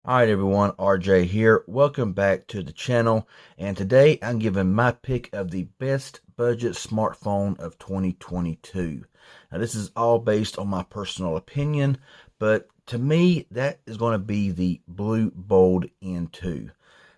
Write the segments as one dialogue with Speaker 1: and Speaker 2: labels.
Speaker 1: Alright everyone, RJ here. Welcome back to the channel. And today I'm giving my pick of the best budget smartphone of 2022. Now this is all based on my personal opinion, but to me that is going to be the Blue Bold N2.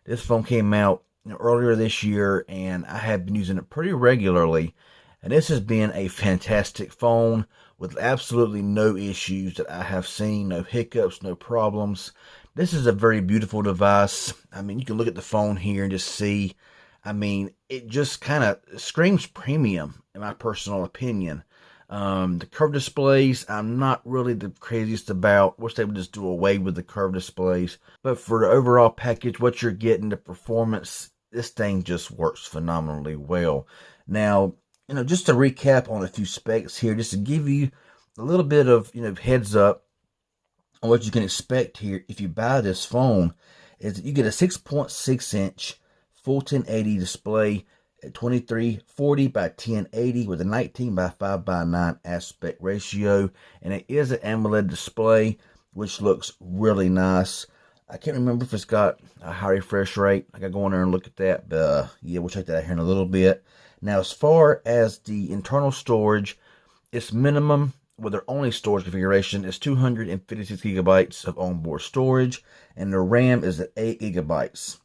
Speaker 1: This phone came out earlier this year and I have been using it pretty regularly. And this has been a fantastic phone with absolutely no issues that I have seen, no hiccups, no problems. This is a very beautiful device. I mean, you can look at the phone here and just see, I mean, it just kind of screams premium in my personal opinion. The curved displays, I'm not really the craziest about. Wish they would just do away with the curved displays. But for the overall package, what you're getting, the performance, this thing just works phenomenally well. Now, just to recap on a few specs here, just to give you a little bit of, heads up on what you can expect here if you buy this phone, is that you get a 6.6 inch full 1080 display at 2340 by 1080 with a 19 by 5 by 9 aspect ratio, and it is an AMOLED display which looks really nice. I can't remember if it's got a high refresh rate. I gotta go in there and look at that, but yeah, we'll check that out here in a little bit. Now, as far as the internal storage, its minimum with their only storage configuration is 256 gigabytes of onboard storage, and the RAM is at 8 gigabytes.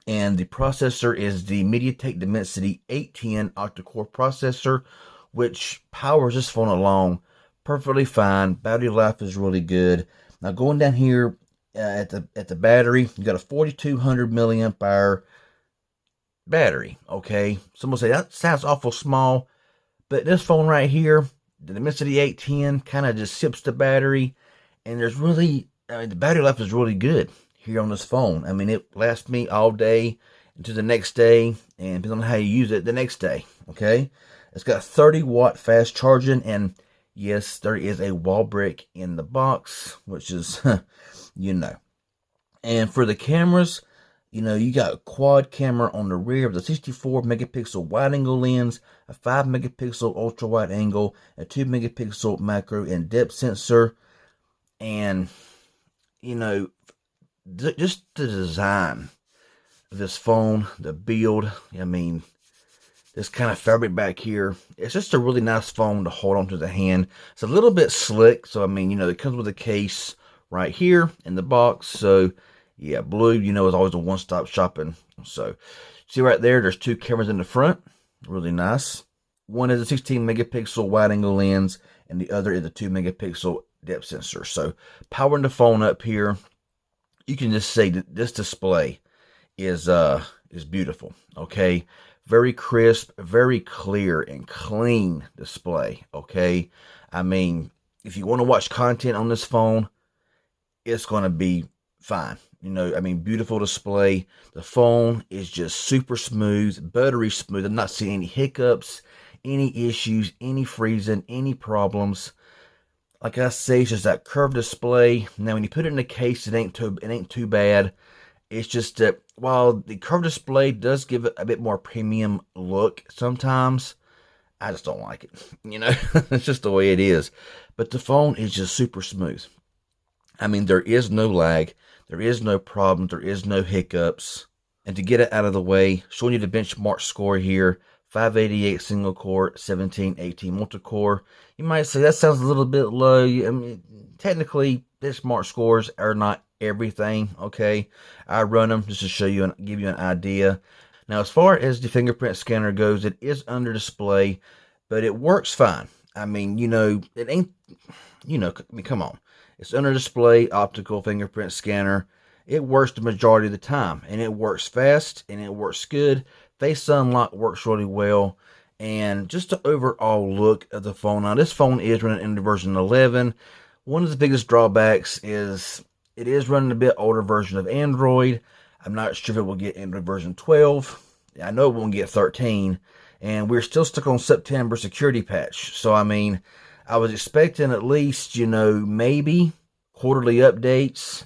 Speaker 1: And the processor is the MediaTek Dimensity 810 octa-core processor, which powers this phone along perfectly fine. Battery life is really good. Now, going down here at the battery, you got a 4200 milliamp hour battery. Okay, someone say that sounds awful small, but this phone right here, the Dimensity 810, kind of just sips the battery, and there's really, the battery life is really good here on this phone. I mean, it lasts me all day into the next day, and depending on how you use it, the next day. Okay, it's got 30-watt fast charging, and yes, there is a wall brick in the box, which is, And for the cameras, you got a quad camera on the rear with a 64 megapixel wide angle lens, a 5 megapixel ultra wide angle, a 2 megapixel macro and depth sensor. And, just the design of this phone, the build, I mean, this kind of fabric back here, it's just a really nice phone to hold onto the hand. It's a little bit slick, so I mean, it comes with a case right here in the box, so yeah, Blue, is always a one-stop shopping. So, see right there, there's two cameras in the front. Really nice. One is a 16 megapixel wide-angle lens, and the other is a 2 megapixel depth sensor. So, powering the phone up here, you can just say that this display is beautiful. Okay, very crisp, very clear and clean display. Okay, I mean, if you want to watch content on this phone, it's going to be fine. Beautiful display. The phone is just super smooth, buttery smooth. I'm not seeing any hiccups, any issues, any freezing, any problems. Like I say, it's just that curved display. Now, when you put it in the case, it ain't too bad. It's just that while the curved display does give it a bit more premium look sometimes, I just don't like it. It's just the way it is. But the phone is just super smooth. I mean, there is no lag. There is no problem. There is no hiccups. And to get it out of the way, showing you the benchmark score here, 588 single core, 1718 multi-core. You might say that sounds a little bit low. I mean, technically, benchmark scores are not everything, okay? I run them just to show you and give you an idea. Now, as far as the fingerprint scanner goes, it is under display, but it works fine. I mean, it ain't, come on. It's under display optical fingerprint scanner. It works the majority of the time, and it works fast, and it works good. Face unlock works really well, and just the overall look of the phone. Now, this phone is running into version 11. One of the biggest drawbacks is it is running a bit older version of Android. I'm not sure if it will get Android version 12. I know it won't get 13, and we're still stuck on September security patch. So, I mean, I was expecting at least, maybe quarterly updates,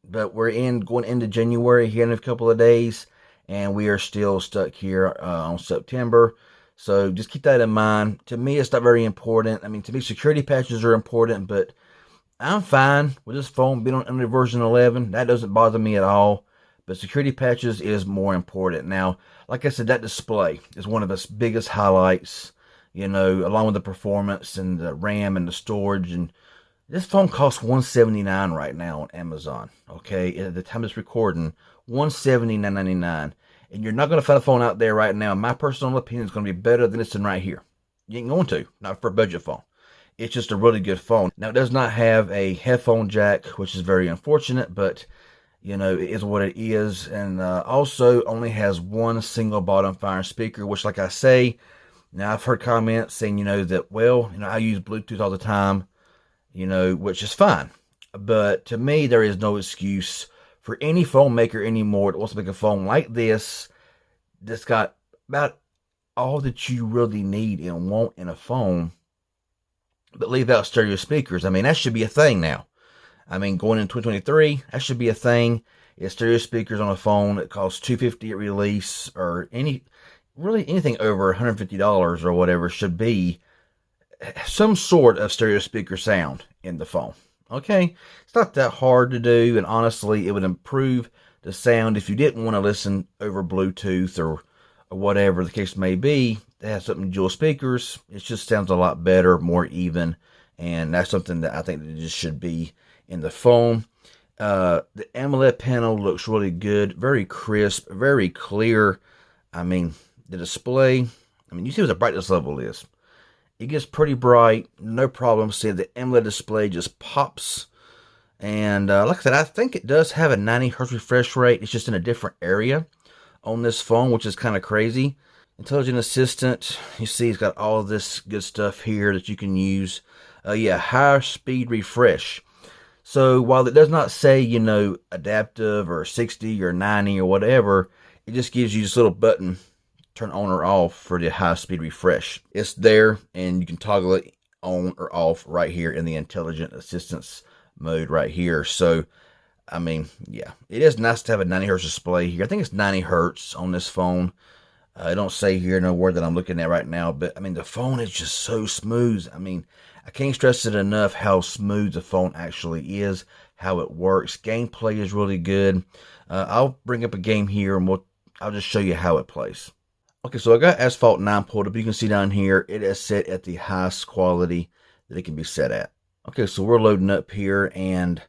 Speaker 1: but we're going into January here in a couple of days, and we are still stuck here on September. So just keep that in mind. To me, it's not very important. I mean, to me, security patches are important, but I'm fine with this phone being on under version 11. That doesn't bother me at all. But security patches is more important. Now, like I said, that display is one of its biggest highlights, you know, along with the performance and the RAM and the storage. And this phone costs $179 right now on Amazon. Okay, at the time of this recording, $179.99. And you're not going to find a phone out there right now, in my personal opinion, is going to be better than this one right here. You ain't going to, not for a budget phone. It's just a really good phone. Now, it does not have a headphone jack, which is very unfortunate, but, you know, it is what it is. And also only has one single bottom firing speaker, which, like I say, now I've heard comments saying, you know, that, well, you know, I use Bluetooth all the time, you know, which is fine. But to me, there is no excuse for any phone maker anymore that wants to make a phone like this that's got about all that you really need and want in a phone, but leave out stereo speakers. I mean, that should be a thing now. I mean, going into 2023, that should be a thing. It's stereo speakers on a phone that costs $250 at release, or really anything over $150 or whatever should be some sort of stereo speaker sound in the phone. Okay, it's not that hard to do, and honestly, it would improve the sound if you didn't want to listen over Bluetooth or whatever the case may be. To have something dual speakers, it just sounds a lot better, more even, and that's something that I think that just should be in the phone. The AMOLED panel looks really good, very crisp, very clear. I mean, the display, I mean, you see what the brightness level is. It gets pretty bright, no problem. See, the AMOLED display just pops. And like I said, I think it does have a 90 Hz refresh rate. It's just in a different area on this phone, which is kind of crazy. Intelligent Assistant, you see it's got all of this good stuff here that you can use. Yeah, higher speed refresh. So while it does not say, you know, adaptive or 60 or 90 or whatever, it just gives you this little button, turn on or off for the high speed refresh. It's there, and you can toggle it on or off right here in the Intelligent Assistance mode right here. So, I mean, yeah, it is nice to have a 90 Hz display here. I think it's 90 Hz on this phone. I don't say here nowhere that I'm looking at right now, but I mean, the phone is just so smooth. I mean, I can't stress it enough how smooth the phone actually is, how it works. Gameplay is really good. I'll bring up a game here, and I'll just show you how it plays. Okay, so I got Asphalt 9 pulled up. You can see down here, it is set at the highest quality that it can be set at. Okay, so we're loading up here, and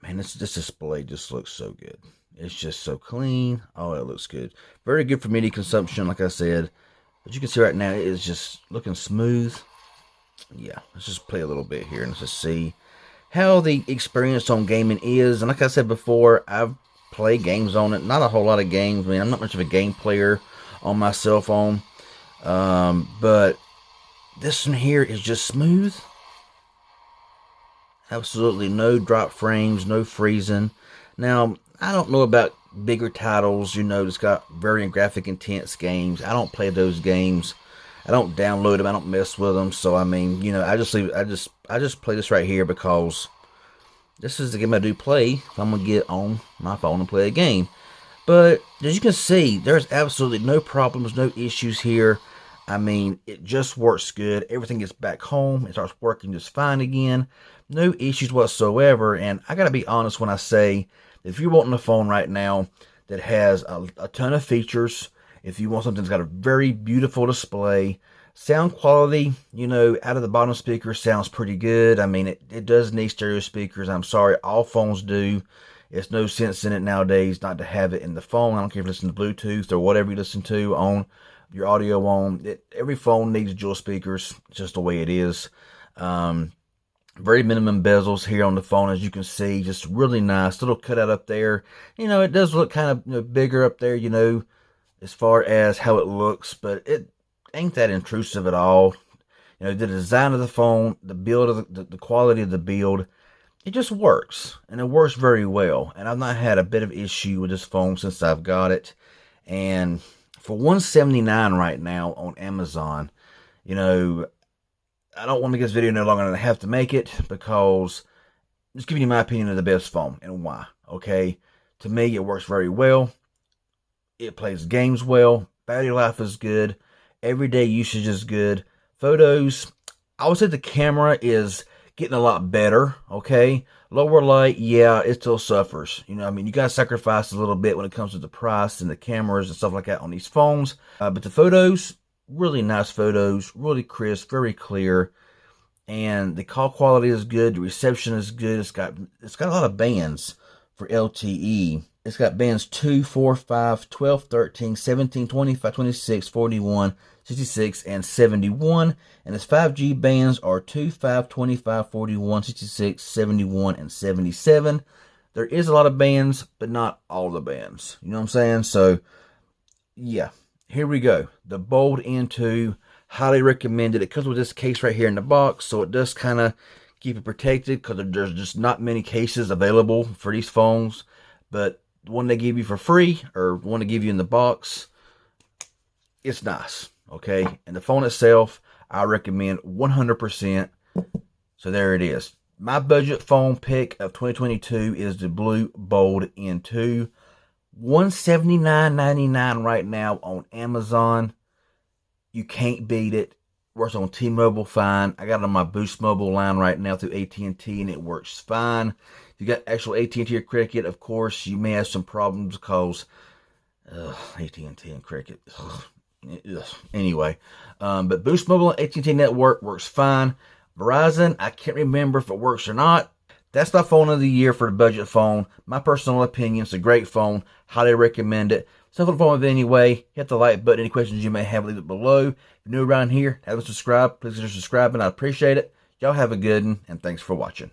Speaker 1: man, this display just looks so good. It's just so clean. Oh, it looks good. Very good for media consumption, like I said. But you can see right now, it is just looking smooth. Yeah, let's just play a little bit here and let's just see how the experience on gaming is. And like I said before, I've played games on it. Not a whole lot of games. I mean, I'm not much of a game player on my cell phone. But this one here is just smooth. Absolutely no drop frames, no freezing. Now, I don't know about bigger titles, you know, that's got very graphic intense games. I don't play those games. I don't download them. I don't mess with them. So, I mean, you know, I just play this right here because this is the game I do play if I'm going to get on my phone and play a game. But as you can see, there's absolutely no problems, no issues here. I mean, it just works good. Everything gets back home. It starts working just fine again. No issues whatsoever. And I got to be honest when I say, if you're wanting a phone right now that has a ton of features, if you want something that's got a very beautiful display, sound quality, you know, out of the bottom speaker sounds pretty good. I mean, it does need stereo speakers. I'm sorry, all phones do. It's no sense in it nowadays not to have it in the phone. I don't care if you listen to Bluetooth or whatever you listen to on your audio on. Every phone needs dual speakers. It's just the way it is. Very minimum bezels here on the phone, as you can see. Just really nice. Little cutout up there. You know, it does look kind of, you know, bigger up there, you know, as far as how it looks. But it ain't that intrusive at all. You know, the design of the phone, the build of the quality of the build, it just works. And it works very well. And I've not had a bit of issue with this phone since I've got it. And for $179 right now on Amazon, you know, I don't want to make this video no longer than I have to make it, because I'm just giving you my opinion of the best phone and why. Okay, to me, it works very well. It plays games well. Battery life is good. Everyday usage is good. Photos, I would say the camera is getting a lot better, okay? Lower light, yeah, it still suffers. You know, I mean, you got to sacrifice a little bit when it comes to the price and the cameras and stuff like that on these phones. But the photos, really nice photos, really crisp, very clear. And the call quality is good. The reception is good. It's got a lot of bands for LTE. It's got bands 2, 4, 5, 12, 13, 17, 25, 26, 41, 66, and 71. And its 5G bands are 2, 5, 25, 41, 66, 71, and 77. There is a lot of bands, but not all the bands. You know what I'm saying? So, yeah. Here we go. The Bold N2. Highly recommended. It comes with this case right here in the box, so it does kind of keep it protected because there's just not many cases available for these phones. But the one they give you for free or one they give you in the box, it's nice, okay? And the phone itself, I recommend 100%. So there it is. My budget phone pick of 2022 is the Blue Bold N2. $179.99 right now on Amazon. You can't beat it. Works on T-Mobile fine. I got it on my Boost Mobile line right now through AT&T, and it works fine. If you got actual AT&T or Cricket, of course, you may have some problems because AT&T and Cricket. Anyway, but Boost Mobile and AT&T network works fine. Verizon, I can't remember if it works or not. That's my phone of the year for the budget phone. My personal opinion, it's a great phone. Highly recommend it. Simple phone anyway. Hit the like button. Any questions you may have, leave it below. If you're new around here, haven't subscribed, please consider subscribing. I appreciate it. Y'all have a good one, and thanks for watching.